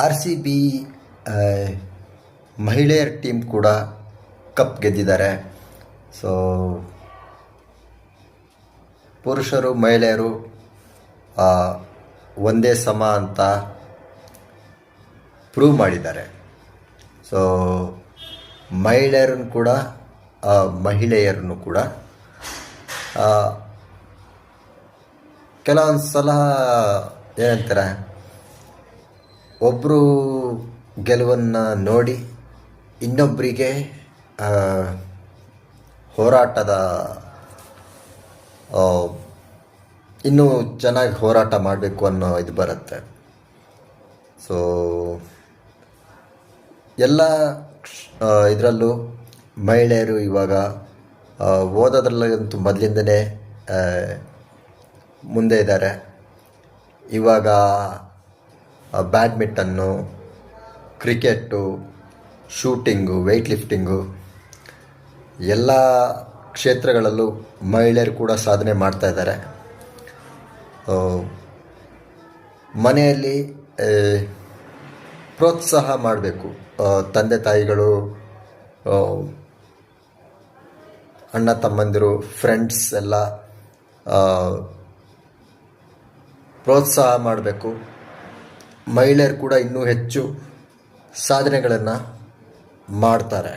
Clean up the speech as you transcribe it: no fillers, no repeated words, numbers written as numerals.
R C B ಮಹಿಳೆಯರ team ಕೂಡ cup ಗೆದ್ದಿದ್ದಾರೆ. ಸೊ ಪುರುಷರು ಮಹಿಳೆಯರು ಒಂದೇ ಸಮ ಅಂತ ಪ್ರೂವ್ ಮಾಡಿದ್ದಾರೆ. ಸೊ ಮಹಿಳೆಯರನ್ನು ಕೂಡ ಕೆಲವೊಂದು ಸಲ ಏನಂತಾರೆ, ಒಬ್ಬರು ಗೆಲುವನ್ನು ನೋಡಿ ಇನ್ನೊಬ್ಬರಿಗೆ ಹೋರಾಟದ ಇನ್ನೂ ಚೆನ್ನಾಗಿ ಹೋರಾಟ ಮಾಡಬೇಕು ಅನ್ನೋ ಇದು ಬರುತ್ತೆ. ಸೊ ಎಲ್ಲ ಇದರಲ್ಲೂ ಮಹಿಳೆಯರು ಇವಾಗ ಓದೋದ್ರಲ್ಲಂತೂ ಮೊದಲಿಂದನೇ ಮುಂದೆ ಇದ್ದಾರೆ. ಇವಾಗ ಬ್ಯಾಡ್ಮಿಂಟನ್ನು, ಕ್ರಿಕೆಟು, ಶೂಟಿಂಗು, ವೆಯ್ಟ್ ಲಿಫ್ಟಿಂಗು ಎಲ್ಲ ಕ್ಷೇತ್ರಗಳಲ್ಲೂ ಮಹಿಳೆಯರು ಕೂಡ ಸಾಧನೆ ಮಾಡ್ತಾಯಿದ್ದಾರೆ. ಮನೆಯಲ್ಲಿ ಪ್ರೋತ್ಸಾಹ ಮಾಡಬೇಕು. ತಂದೆ ತಾಯಿಗಳು, ಅಣ್ಣ ತಮ್ಮಂದಿರು, ಫ್ರೆಂಡ್ಸ್ ಎಲ್ಲ ಪ್ರೋತ್ಸಾಹ ಮಾಡಬೇಕು. ಮಹಿಳೆಯರು ಕೂಡ ಇನ್ನೂ ಹೆಚ್ಚು ಸಾಧನೆಗಳನ್ನು ಮಾಡ್ತಾರೆ.